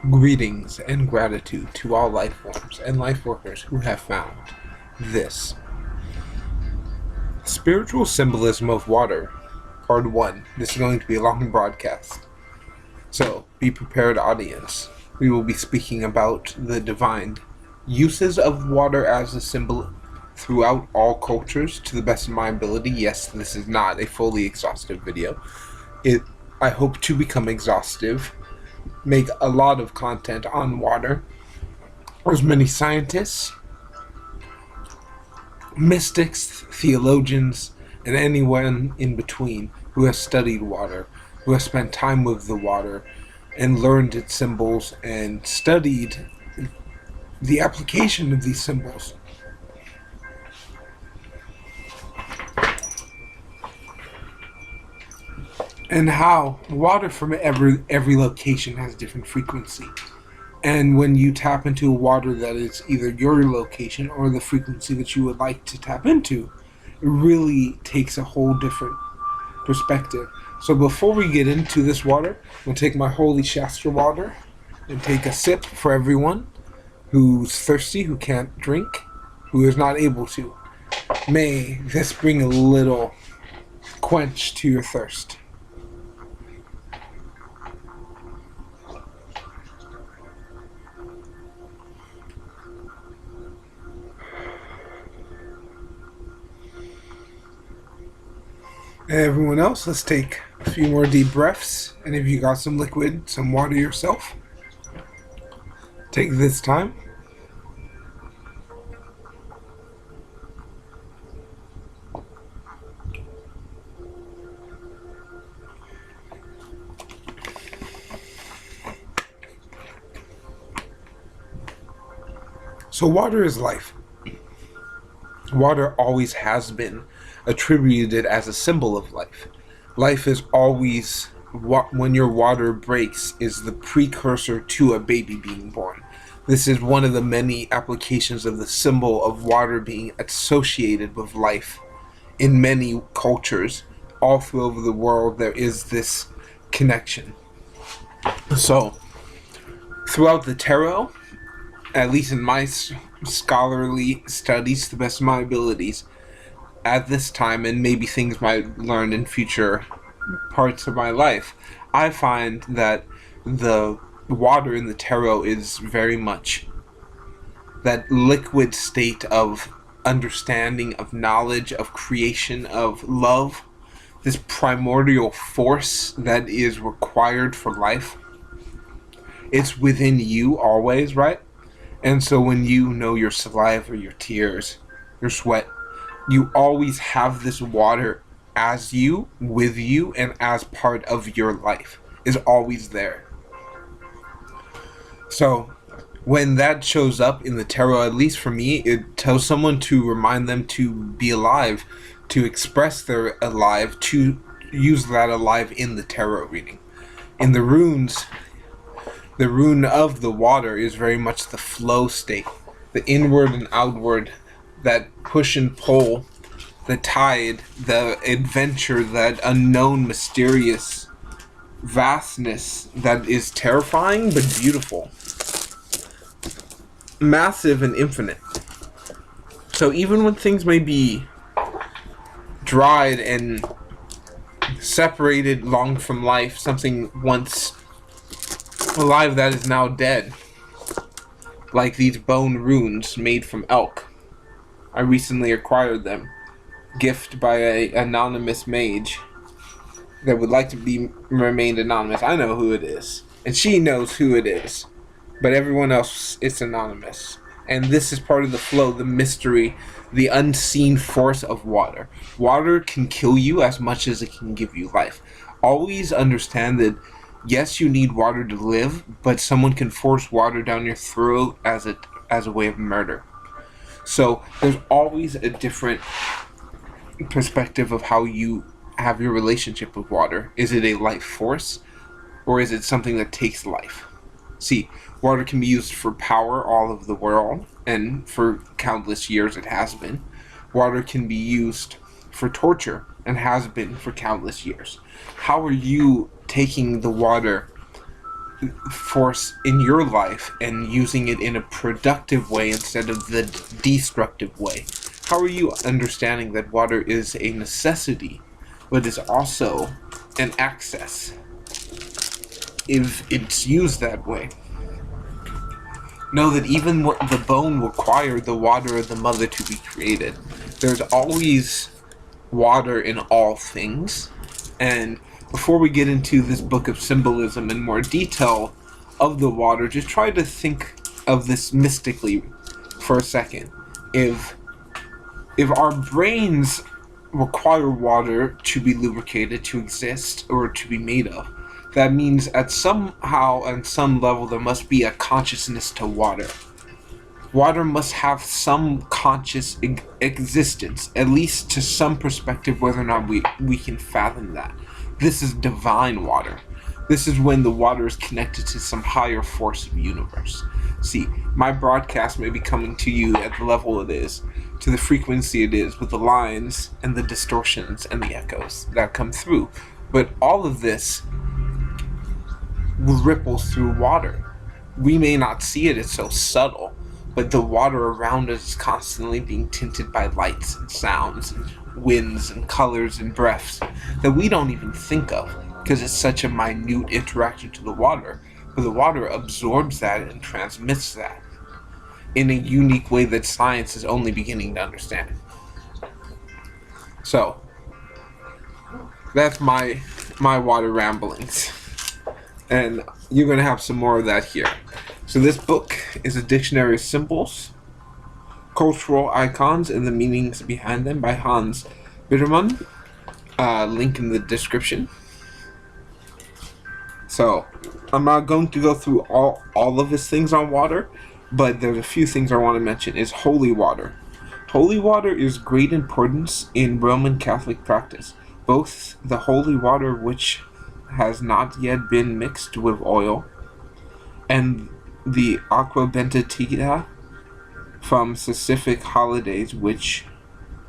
Greetings and gratitude to all life forms and life workers who have found this. Spiritual Symbolism of Water, Part 1. This is going to be a long broadcast. So, be prepared, audience. We will be speaking about the divine uses of water as a symbol throughout all cultures to the best of my ability. Yes, this is not a fully exhaustive video. I hope to become exhaustive, make a lot of content on water. There's many scientists, mystics, theologians, and anyone in between who has studied water, who has spent time with the water and learned its symbols and studied the application of these symbols. And how water from every location has different frequency. And when you tap into water that is either your location or the frequency that you would like to tap into, it really takes a whole different perspective. So before we get into this water, I'm going to take my holy Shastra water and take a sip for everyone who's thirsty, who can't drink, who is not able to. May this bring a little quench to your thirst. And everyone else, let's take a few more deep breaths. And if you got some liquid, some water yourself, take this time. So water is life. Water always has been attributed as a symbol of life. Life is always, when your water breaks, is the precursor to a baby being born. This is one of the many applications of the symbol of water being associated with life. In many cultures, all through the world, there is this connection. So, throughout the tarot, at least in my scholarly studies, to the best of my abilities, at this time, and maybe things might learn in future parts of my life, I find that the water in the tarot is very much that liquid state of understanding, of knowledge, of creation, of love, this primordial force that is required for life. It's within you always, right? And so when you know your saliva, your tears, your sweat, you always have this water as you, with you, and as part of your life, is always there. So when that shows up in the tarot, at least for me, it tells someone to remind them to be alive, to express their alive, to use that alive in the tarot reading. In the runes, the rune of the water is very much the flow state, the inward and outward, that push and pull, the tide, the adventure, that unknown, mysterious vastness that is terrifying but beautiful, massive and infinite. So even when things may be dried and separated long from life, something once alive that is now dead, like these bone runes made from elk. I recently acquired them, gift by an anonymous mage that would like to be remained anonymous. I know who it is, and she knows who it is, but everyone else, it's anonymous. And this is part of the flow, the mystery, the unseen force of water. Water can kill you as much as it can give you life. Always understand that yes, you need water to live, but someone can force water down your throat as a way of murder. So there's always a different perspective of how you have your relationship with water. Is it a life force, or is it something that takes life? See, water can be used for power all over the world, and for countless years it has been. Water can be used for torture, and has been for countless years. How are you taking the water force in your life and using it in a productive way instead of the destructive way? How are you understanding that water is a necessity, but is also an access if it's used that way? Know that even the bone required the water of the mother to be created. There's always water in all things. And before we get into this book of symbolism in more detail of the water, just try to think of this mystically for a second. If our brains require water to be lubricated, to exist, or to be made of, that means at some level there must be a consciousness to water. Water must have some conscious existence, at least to some perspective, whether or not we can fathom that. This is divine water. This is when the water is connected to some higher force of the universe. See, my broadcast may be coming to you at the level it is, to the frequency it is, with the lines and the distortions and the echoes that come through. But all of this ripples through water. We may not see it, it's so subtle, but the water around us is constantly being tinted by lights and sounds and winds and colors and breaths that we don't even think of because it's such a minute interaction to the water. But the water absorbs that and transmits that in a unique way that science is only beginning to understand. So, that's my water ramblings. And you're going to have some more of that here. So this book is a dictionary of symbols, cultural icons, and the meanings behind them by Hans Bittermann. Link in the description. So I'm not going to go through all of his things on water, but there's a few things I want to mention. Is holy water. Holy water is great importance in Roman Catholic practice. Both the holy water which has not yet been mixed with oil, and the aqua benedicta from specific holidays which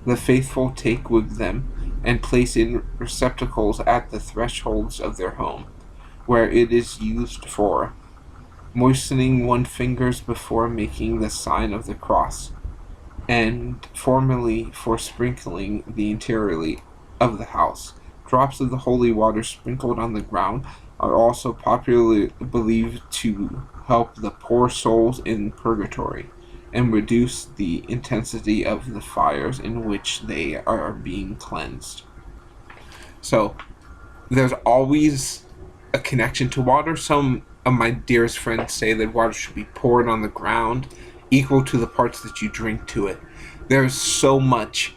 the faithful take with them and place in receptacles at the thresholds of their home, where it is used for moistening one's fingers before making the sign of the cross, and formerly for sprinkling the interiorly of the house. Drops of the holy water sprinkled on the ground are also popularly believed to help the poor souls in purgatory and reduce the intensity of the fires in which they are being cleansed. So, there's always a connection to water. Some of my dearest friends say that water should be poured on the ground, equal to the parts that you drink to it. There's so much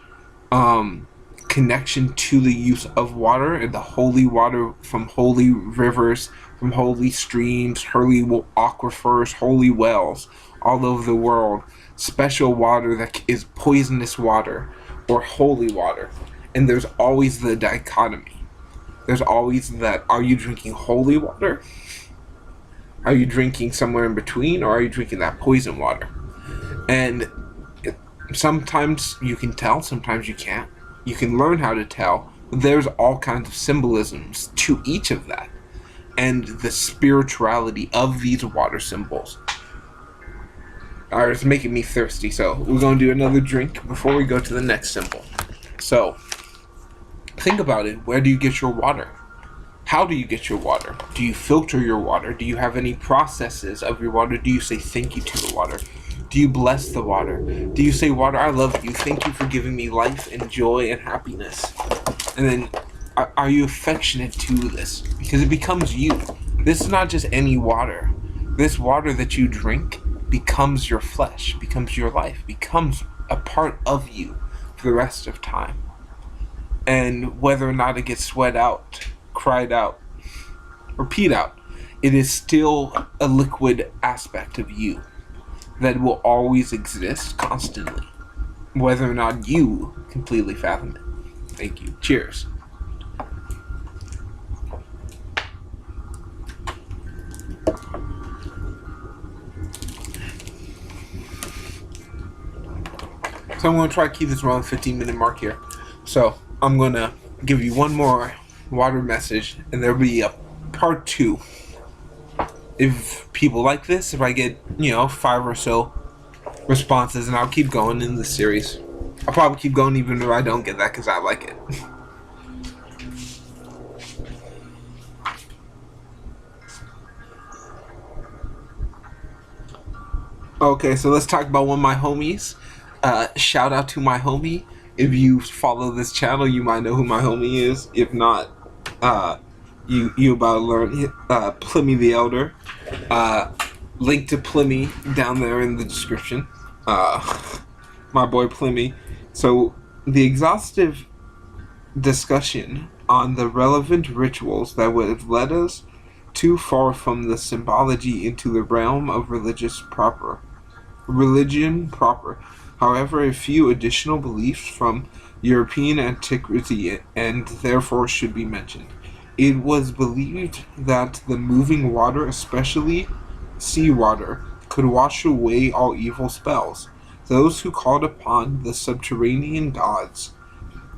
connection to the use of water and the holy water from holy rivers, from holy streams, holy aquifers, holy wells all over the world. Special water that is poisonous water or holy water. And there's always the dichotomy. There's always that, are you drinking holy water? Are you drinking somewhere in between? Or are you drinking that poison water? And sometimes you can tell, sometimes you can't. You can learn how to tell. There's all kinds of symbolisms to each of that. And the spirituality of these water symbols. Alright, it's making me thirsty, so we're going to do another drink before we go to the next symbol. So, think about it. Where do you get your water? How do you get your water? Do you filter your water? Do you have any processes of your water? Do you say thank you to the water? Do you bless the water? Do you say, water, I love you. Thank you for giving me life and joy and happiness. And then, are you affectionate to this? Because it becomes you. This is not just any water. This water that you drink becomes your flesh, becomes your life, becomes a part of you for the rest of time. And whether or not it gets sweat out, cried out, or peed out, it is still a liquid aspect of you that will always exist constantly, whether or not you completely fathom it. Thank you. Cheers. So I'm going to try to keep this around the 15-minute mark here. So I'm going to give you one more water message, and there'll be a part 2 if people like this, if I get 5 or so responses, and I'll keep going in this series. I'll probably keep going even if I don't get that because I like it. Okay, so let's talk about one of my homies. Shout out to my homie. If you follow this channel, you might know who my homie is. If not, you about to learn. Pliny the Elder. Link to Pliny down there in the description. My boy Pliny. So the exhaustive discussion on the relevant rituals that would have led us too far from the symbology into the realm of religion proper. However, a few additional beliefs from European antiquity and therefore should be mentioned. It was believed that the moving water, especially seawater, could wash away all evil spells. Those who called upon the subterranean gods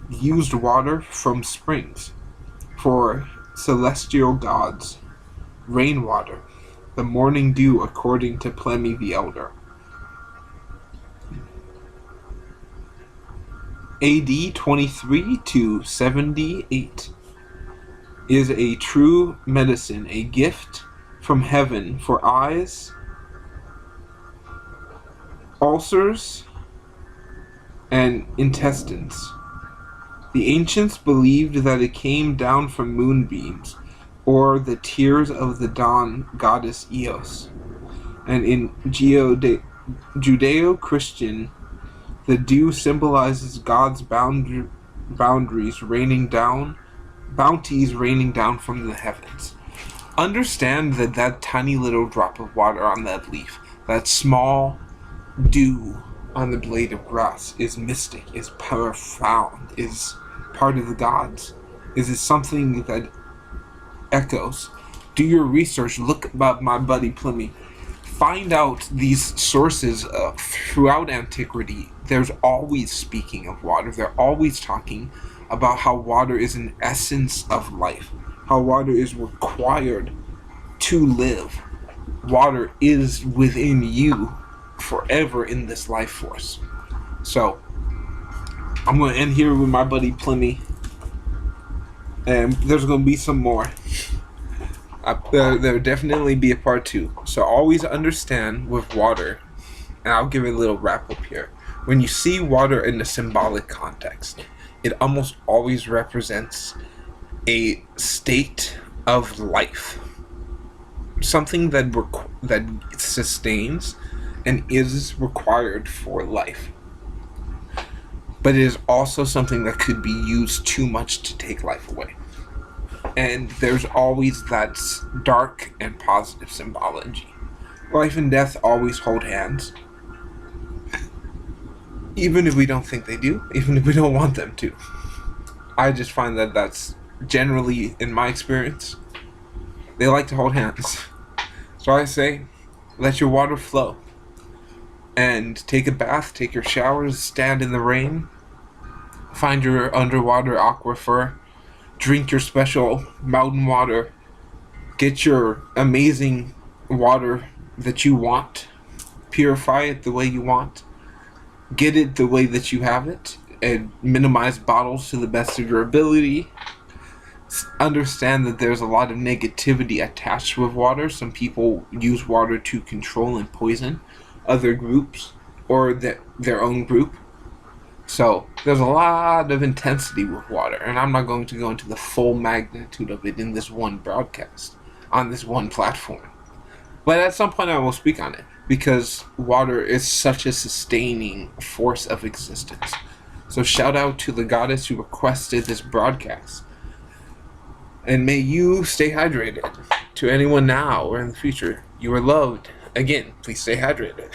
used water from springs. For celestial gods, rainwater, the morning dew, according to Pliny the Elder. AD 23 to 78 is a true medicine, a gift from heaven for eyes, ulcers, and intestines. The ancients believed that it came down from moonbeams, or the tears of the dawn goddess Eos. And in Judeo-Christian, the dew symbolizes God's bounties raining down from the heavens. Understand that tiny little drop of water on that leaf, that small dew on the blade of grass, is mystic, is profound, is part of the gods. Is it something that echoes? Do your research. Look about my buddy Pliny. Find out these sources throughout antiquity. There's always speaking of water. They're always talking about how water is an essence of life, how water is required to live. Water is within you forever in this life force. So I'm going to end here with my buddy Pliny, and there's going to be some more. There'll definitely be a part 2. So always understand with water, and I'll give it a little wrap up here. When you see water in a symbolic context, it almost always represents a state of life, something that sustains and is required for life. But it is also something that could be used too much to take life away. And there's always that dark and positive symbology. Life and death always hold hands. Even if we don't think they do, even if we don't want them to. I just find that that's generally, in my experience, they like to hold hands. So I say, let your water flow. And take a bath, take your showers, stand in the rain, find your underwater aquifer, drink your special mountain water, get your amazing water that you want, purify it the way you want, get it the way that you have it, and minimize bottles to the best of your ability. Understand that there's a lot of negativity attached with water. Some people use water to control and poison other groups or their own group. So there's a lot of intensity with water, and I'm not going to go into the full magnitude of it in this one broadcast, on this one platform. But at some point I will speak on it, because water is such a sustaining force of existence. So shout out to the goddess who requested this broadcast. And may you stay hydrated. To anyone now or in the future, you are loved. Again, please stay hydrated.